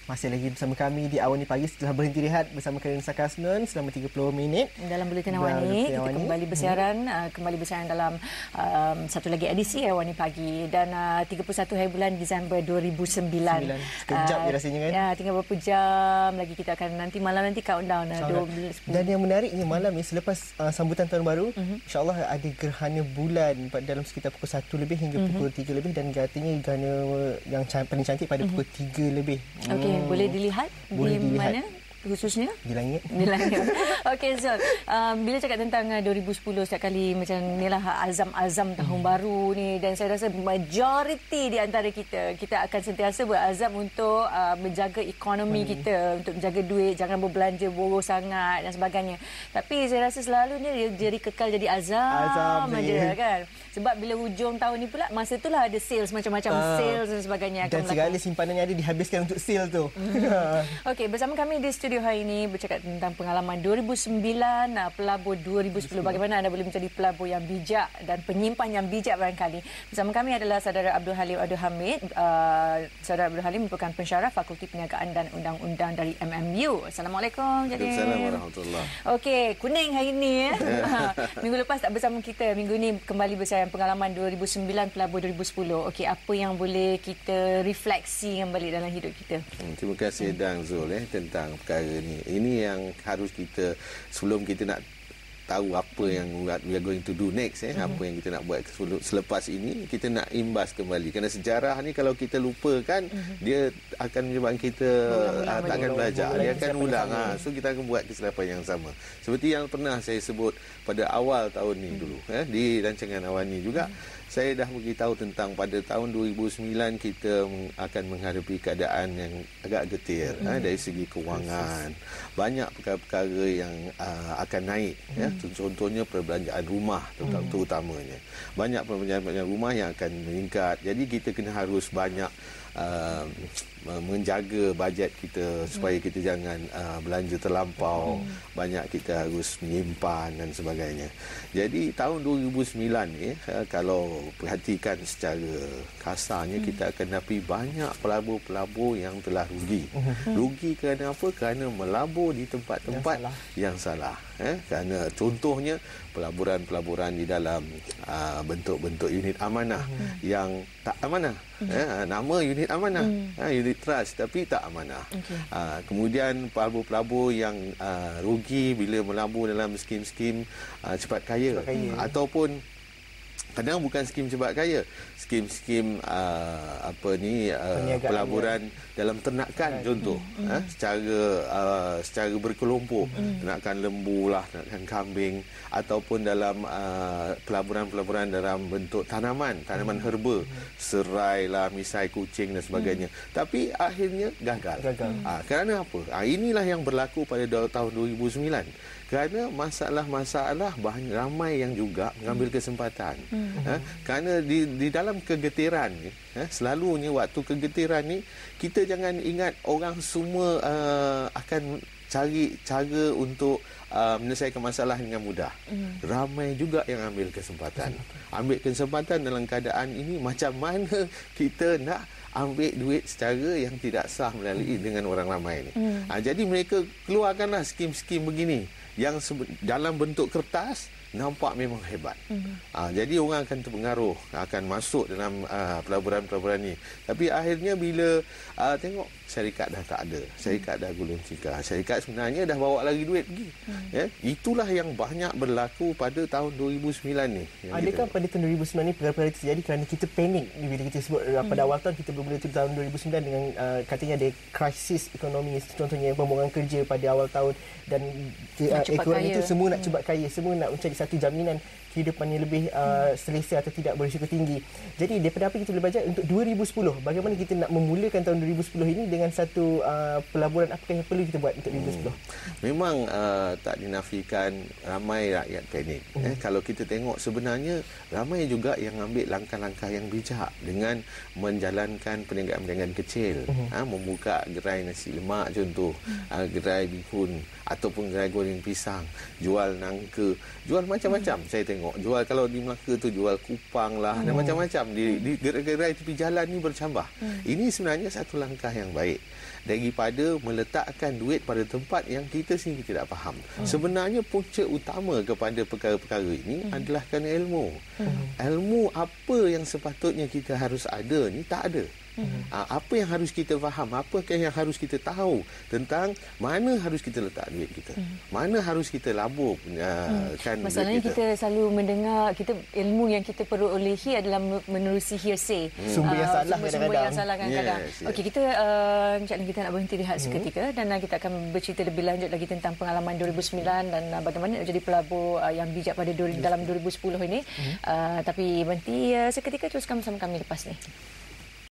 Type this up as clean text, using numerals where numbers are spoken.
Masih lagi bersama kami di Awani Pagi setelah berhenti rehat bersama Karin Sakasnon selama 30 minit. Dalam Buletin Awani, kita kembali bersiaran dalam satu lagi edisi Awani Pagi. Dan 31 hari bulan Disember 2009. Sekejap je rasanya kan? Ya, tinggal beberapa jam lagi kita akan malam nanti countdown. Dan yang menariknya malam ni selepas sambutan tahun baru, insyaAllah ada gerhana bulan dalam sekitar pukul 1 lebih hingga pukul 3 lebih dan katanya gerhana yang paling cantik pada pukul 3 lebih. Okey, boleh dilihat boleh di dilihat. mana khususnya? Di langit. Di langit. Okey, Zul. Bila cakap tentang 2010, setiap kali macam inilah azam-azam tahun baru ni, dan saya rasa majoriti di antara kita akan sentiasa berazam untuk menjaga ekonomi kita, untuk menjaga duit, jangan berbelanja boros sangat dan sebagainya. Tapi saya rasa selalunya dia jadi kekal jadi azam aja kan. Sebab bila hujung tahun ni pula, masa itulah ada sales macam-macam, sales dan sebagainya. Dan segala simpanannya ada dihabiskan untuk sale tu. Okey, bersama kami di studio hari ini bercakap tentang pengalaman 2009, pelabur 2010. Bagaimana anda boleh menjadi pelabur yang bijak dan penyimpan yang bijak barangkali. Bersama kami adalah saudara Abdul Halim Abdul Hamid. Saudara Abdul Halim merupakan pensyarah Fakulti Perniagaan dan Undang-Undang dari MMU. Assalamualaikum. Assalamualaikum warahmatullahi. Okey, kuning hari ini ya. Minggu lepas tak bersama kita. Minggu ini kembali bersama pengalaman 2009, pelabur 2010. Okey, apa yang boleh kita refleksi kembali dalam hidup kita? Terima kasih Dang Zul tentang perkara ni. Ini yang harus kita, sebelum kita nak tahu apa yang we are going to do next, apa yang kita nak buat selepas ini, kita nak imbas kembali. Kerana sejarah ni kalau kita lupakan, dia akan menyebabkan kita tak akan belajar. Dia akan ulang. So kita akan buat kesilapan yang sama. Seperti yang pernah saya sebut pada awal tahun ni dulu, di rancangan Awani juga. Saya dah beritahu tentang pada tahun 2009 kita akan menghadapi keadaan yang agak getir dari segi kewangan. Banyak perkara-perkara yang akan naik. Contohnya perbelanjaan rumah terutamanya. Banyak perbelanjaan rumah yang akan meningkat. Jadi kita kena harus banyak menjaga bajet kita supaya kita jangan belanja terlampau. Banyak kita harus menyimpan dan sebagainya. Jadi tahun 2009 ni, kalau perhatikan secara kasarnya, kita akan dapat banyak pelabur-pelabur yang telah rugi. Rugi kerana apa? Kerana melabur di tempat-tempat yang salah. Kerana contohnya pelaburan-pelaburan di dalam bentuk-bentuk unit amanah yang tak amanah. Nama unit amanah, unit trust, tapi tak amanah. Kemudian pelabur-pelabur yang rugi bila melabur dalam skim-skim cepat kaya. Ataupun kadang bukan skim cepat kaya, skim-skim pelaburan dalam ternakan, contoh secara berkelompok, ternakan lembu lah, ternakan kambing, ataupun dalam pelaburan-pelaburan dalam bentuk tanaman herba, serai lah, misai, kucing dan sebagainya. Tapi akhirnya gagal. Kerana apa? Inilah yang berlaku pada tahun 2009. Kerana masalah-masalah ramai yang juga mengambil kesempatan. Kerana di dalam kegetiran ni, selalunya waktu kegetiran ni, kita jangan ingat orang semua akan cari cara untuk menyelesaikan masalah dengan mudah. Ramai juga yang ambil kesempatan. Ambil kesempatan dalam keadaan ini, macam mana kita nak ambil duit secara yang tidak sah melalui dengan orang ramai ni. Jadi mereka keluarkanlah skim-skim begini yang dalam bentuk kertas, nampak memang hebat. Jadi orang akan terpengaruh, akan masuk dalam pelaburan-pelaburan ni. Tapi akhirnya bila tengok syarikat dah tak ada, syarikat dah gulung tikar, syarikat sebenarnya dah bawa lagi duit pergi. Itulah yang banyak berlaku pada tahun 2009 ni. Adakah pada tahun 2009 ni perkara-perkara terjadi kerana kita panik bila kita sebut pada awal tahun, kita bermula tahun 2009 dengan katanya ada krisis ekonomi, contohnya pembuangan kerja pada awal tahun, dan ekonomi itu semua nak cepat kaya, semua nak mencari satu jaminan kehidupan yang lebih selesa atau tidak berisiko tinggi. Jadi daripada apa kita boleh belajar untuk 2010, bagaimana kita nak memulakan tahun 2010 ini dengan satu pelaburan, apakah yang perlu kita buat untuk 2010? Memang tak dinafikan ramai rakyat panik. Kalau kita tengok sebenarnya ramai juga yang ambil langkah-langkah yang bijak dengan menjalankan perniagaan-perniagaan kecil. Membuka gerai nasi lemak contoh, gerai bihun ataupun gerai goreng pisang, jual nangka, jual macam-macam. Saya tengok tengok jual, kalau di Melaka tu jual kupang lah dan macam-macam di gerai-gerai tepi jalan ni bercambah. Ini sebenarnya satu langkah yang baik daripada meletakkan duit pada tempat yang kita sendiri tidak faham. Sebenarnya punca utama kepada perkara-perkara ini adalah kerana ilmu. Ilmu apa yang sepatutnya kita harus ada ni tak ada. Apa yang harus kita faham, apa yang harus kita tahu tentang mana harus kita letak duit kita, mana harus kita labur kan. Masalahnya duit kita selalu mendengar, ilmu yang kita perolehi adalah menerusi hearsay, Sumber yang salah sumber yang salah kadang-kadang. Yes. Okey, Encik kita nak berhenti rehat seketika dan kita akan bercerita lebih lanjut lagi tentang pengalaman 2009 dan bagaimana nak jadi pelabur yang bijak pada dalam 2010 ini. Tapi berhenti seketika, teruskan bersama kami lepas ni.